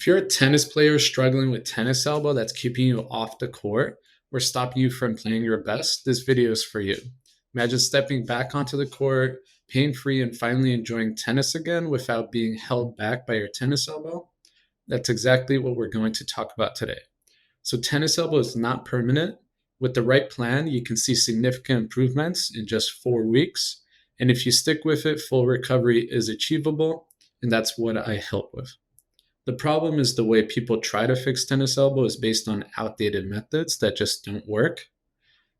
If you're a tennis player struggling with tennis elbow that's keeping you off the court or stopping you from playing your best, this video is for you. Imagine stepping back onto the court, pain free, and finally enjoying tennis again without being held back by your tennis elbow. That's exactly what we're going to talk about today. So, tennis elbow is not permanent. With the right plan, you can see significant improvements in just 4 weeks. And if you stick with it, full recovery is achievable. And that's what I help with. The problem is the way people try to fix tennis elbow is based on outdated methods that just don't work.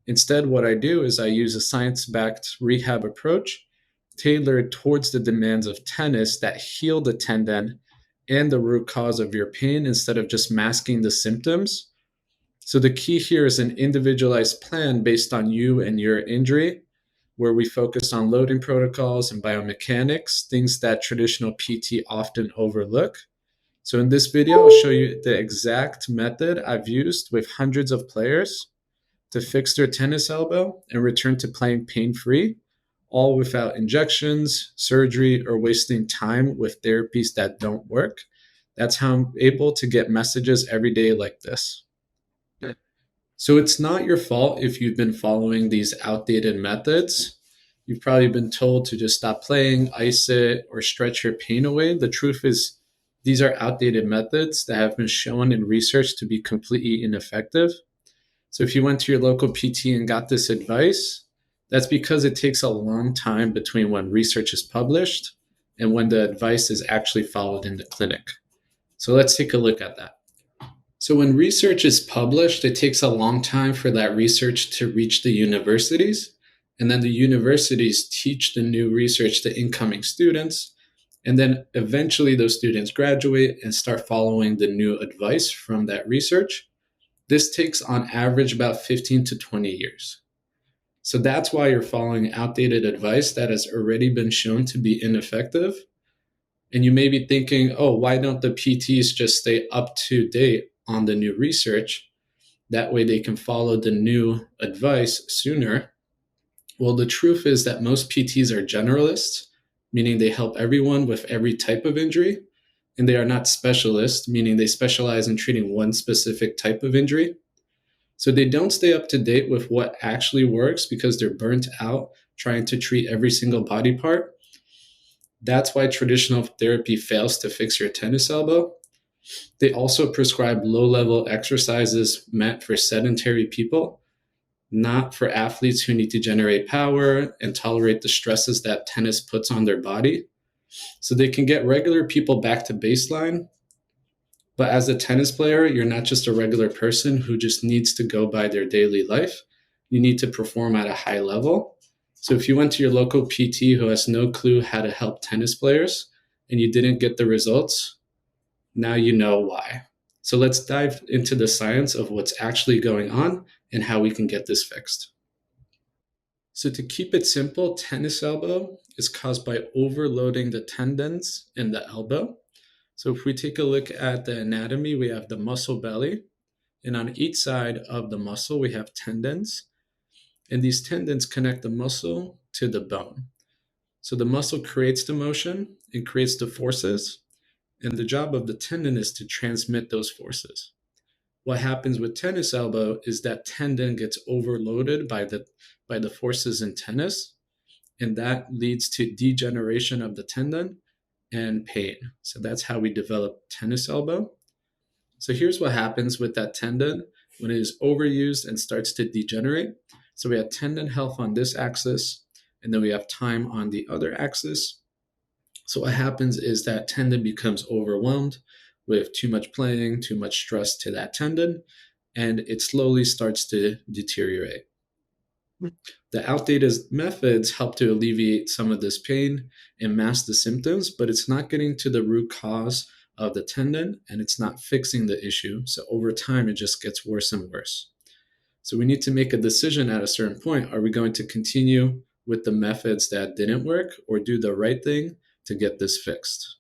Instead, what I do is I use a science-backed rehab approach tailored towards the demands of tennis that heal the tendon and the root cause of your pain instead of just masking the symptoms. So the key here is an individualized plan based on you and your injury, where we focus on loading protocols and biomechanics, things that traditional PT often overlook. So in this video, I'll show you the exact method I've used with hundreds of players to fix their tennis elbow and return to playing pain-free, all without injections, surgery, or wasting time with therapies that don't work. That's how I'm able to get messages every day like this. So it's not your fault if you've been following these outdated methods. You've probably been told to just stop playing, ice it, or stretch your pain away. The truth is, these are outdated methods that have been shown in research to be completely ineffective. So if you went to your local PT and got this advice, that's because it takes a long time between when research is published and when the advice is actually followed in the clinic. So let's take a look at that. So when research is published, it takes a long time for that research to reach the universities. And then the universities teach the new research to incoming students. And then eventually those students graduate and start following the new advice from that research. This takes on average about 15 to 20 years. So that's why you're following outdated advice that has already been shown to be ineffective. And you may be thinking, oh, why don't the PTs just stay up to date on the new research? That way they can follow the new advice sooner. Well, the truth is that most PTs are generalists, meaning they help everyone with every type of injury. And they are not specialists, meaning they specialize in treating one specific type of injury. So they don't stay up to date with what actually works because they're burnt out trying to treat every single body part. That's why traditional therapy fails to fix your tennis elbow. They also prescribe low-level exercises meant for sedentary people, not for athletes who need to generate power and tolerate the stresses that tennis puts on their body. So they can get regular people back to baseline. But as a tennis player, you're not just a regular person who just needs to go by their daily life. You need to perform at a high level. So if you went to your local PT who has no clue how to help tennis players and you didn't get the results, now you know why. So let's dive into the science of what's actually going on and how we can get this fixed. So to keep it simple, tennis elbow is caused by overloading the tendons in the elbow. So if we take a look at the anatomy, we have the muscle belly, and on each side of the muscle, we have tendons, and these tendons connect the muscle to the bone. So the muscle creates the motion, it creates the forces, and the job of the tendon is to transmit those forces. What happens with tennis elbow is that tendon gets overloaded by the forces in tennis, and that leads to degeneration of the tendon and pain. So that's how we develop tennis elbow. So here's what happens with that tendon when it is overused and starts to degenerate. So we have tendon health on this axis, and then we have time on the other axis. So what happens is that tendon becomes overwhelmed with too much playing, too much stress to that tendon, and it slowly starts to deteriorate. The outdated methods help to alleviate some of this pain and mask the symptoms, but it's not getting to the root cause of the tendon and it's not fixing the issue. So over time, it just gets worse and worse. So we need to make a decision at a certain point. Are we going to continue with the methods that didn't work or do the right thing to get this fixed?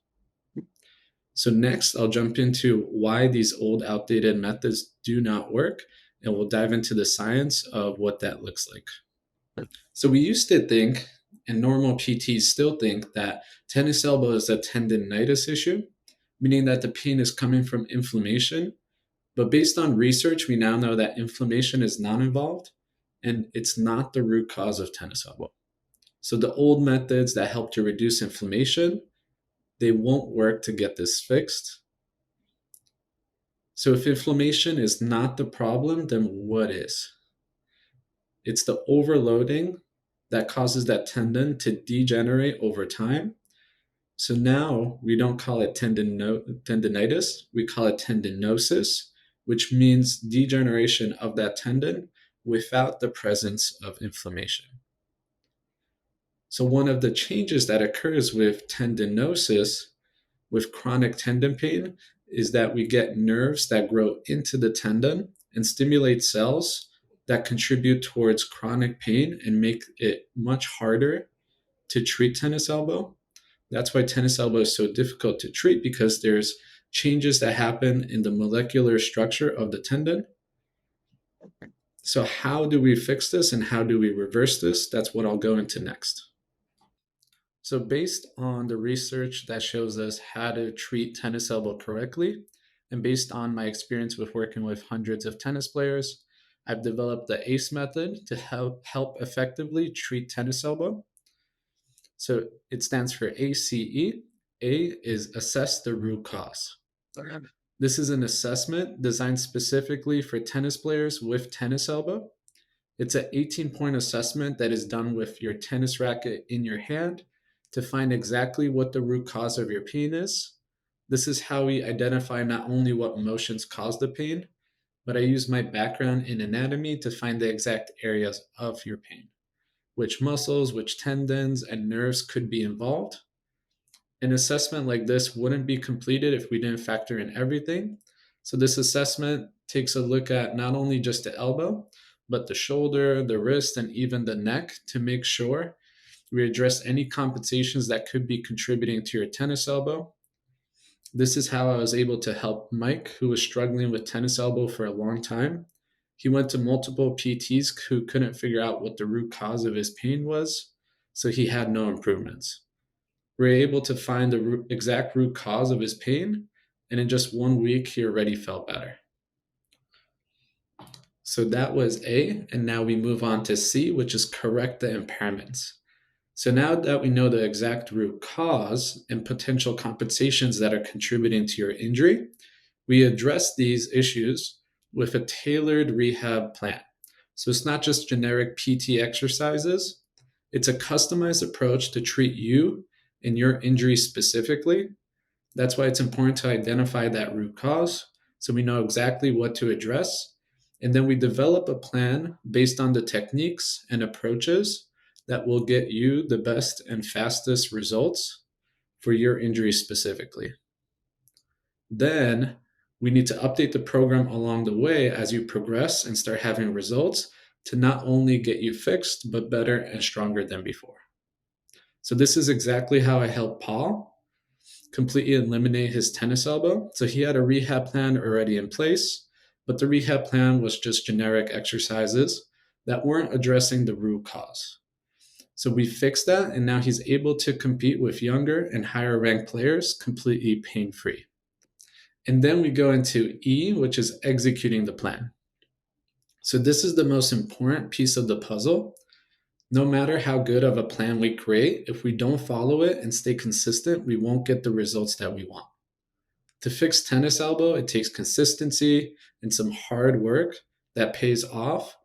So next, I'll jump into why these old outdated methods do not work, and we'll dive into the science of what that looks like. So we used to think, and normal PTs still think, that tennis elbow is a tendinitis issue, meaning that the pain is coming from inflammation. But based on research, we now know that inflammation is not involved and it's not the root cause of tennis elbow. So the old methods that help to reduce inflammation, they won't work to get this fixed. So if inflammation is not the problem, then what is? It's the overloading that causes that tendon to degenerate over time. So now we don't call it tendinitis, we call it tendinosis, which means degeneration of that tendon without the presence of inflammation. So one of the changes that occurs with tendinosis, with chronic tendon pain, is that we get nerves that grow into the tendon and stimulate cells that contribute towards chronic pain and make it much harder to treat tennis elbow. That's why tennis elbow is so difficult to treat, because there's changes that happen in the molecular structure of the tendon. So how do we fix this and how do we reverse this? That's what I'll go into next. So based on the research that shows us how to treat tennis elbow correctly, and based on my experience with working with hundreds of tennis players, I've developed the ACE method to help effectively treat tennis elbow. So it stands for ACE. A is assess the root cause. This is an assessment designed specifically for tennis players with tennis elbow. It's an 18-point assessment that is done with your tennis racket in your hand to find exactly what the root cause of your pain is. This is how we identify not only what motions cause the pain, but I use my background in anatomy to find the exact areas of your pain, which muscles, which tendons, and nerves could be involved. An assessment like this wouldn't be completed if we didn't factor in everything. So this assessment takes a look at not only just the elbow, but the shoulder, the wrist, and even the neck to make sure we address any compensations that could be contributing to your tennis elbow. This is how I was able to help Mike, who was struggling with tennis elbow for a long time. He went to multiple PTs who couldn't figure out what the root cause of his pain was, so he had no improvements. We were able to find the exact root cause of his pain, and in just 1 week, he already felt better. So that was A, and now we move on to C, which is correct the impairments. So now that we know the exact root cause and potential compensations that are contributing to your injury, we address these issues with a tailored rehab plan. So it's not just generic PT exercises, it's a customized approach to treat you and your injury specifically. That's why it's important to identify that root cause so we know exactly what to address. And then we develop a plan based on the techniques and approaches that will get you the best and fastest results for your injury specifically. Then we need to update the program along the way as you progress and start having results to not only get you fixed, but better and stronger than before. So this is exactly how I helped Paul completely eliminate his tennis elbow. So he had a rehab plan already in place, but the rehab plan was just generic exercises that weren't addressing the root cause. So we fixed that, and now he's able to compete with younger and higher ranked players completely pain-free. And then we go into E, which is executing the plan. So this is the most important piece of the puzzle. No matter how good of a plan we create, if we don't follow it and stay consistent, we won't get the results that we want. To fix tennis elbow, it takes consistency and some hard work that pays off.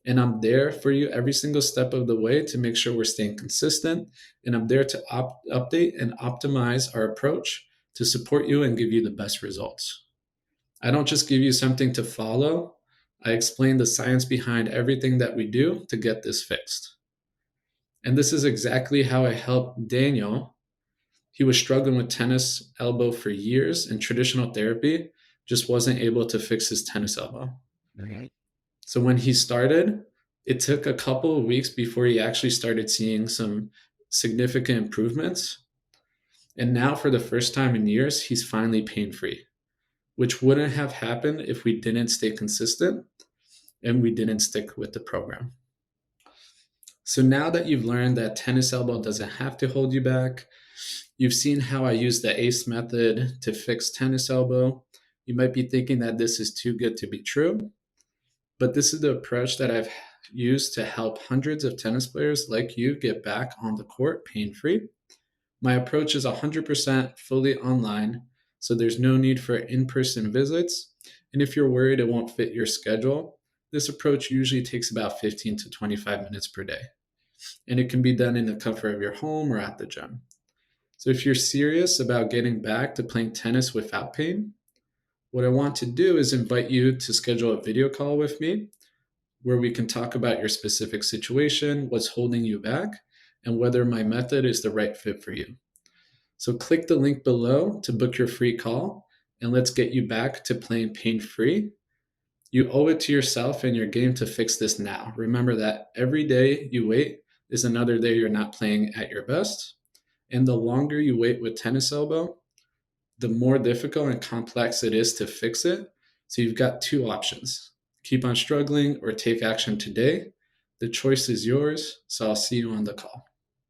And I'm there for you every single step of the way to make sure we're staying consistent. And I'm there to update and optimize our approach to support you and give you the best results. I don't just give you something to follow. I explain the science behind everything that we do to get this fixed. And this is exactly how I helped Daniel. He was struggling with tennis elbow for years, and traditional therapy just wasn't able to fix his tennis elbow. Okay. So when he started, it took a couple of weeks before he actually started seeing some significant improvements. And now, for the first time in years, he's finally pain free, which wouldn't have happened if we didn't stay consistent and we didn't stick with the program. So now that you've learned that tennis elbow doesn't have to hold you back, You've seen how I use the ACE method to fix tennis elbow. You might be thinking that this is too good to be true, but this is the approach that I've used to help hundreds of tennis players like you get back on the court pain free. My approach is 100% fully online, so there's no need for in person visits. And if you're worried it won't fit your schedule, this approach usually takes about 15 to 25 minutes per day. And it can be done in the comfort of your home or at the gym. So if you're serious about getting back to playing tennis without pain, what I want to do is invite you to schedule a video call with me where we can talk about your specific situation, what's holding you back, and whether my method is the right fit for you. So click the link below to book your free call, and let's get you back to playing pain free. You owe it to yourself and your game to fix this now. Remember that every day you wait is another day you're not playing at your best. And the longer you wait with tennis elbow, the more difficult and complex it is to fix it. So you've got two options: keep on struggling or take action today. The choice is yours. So I'll see you on the call.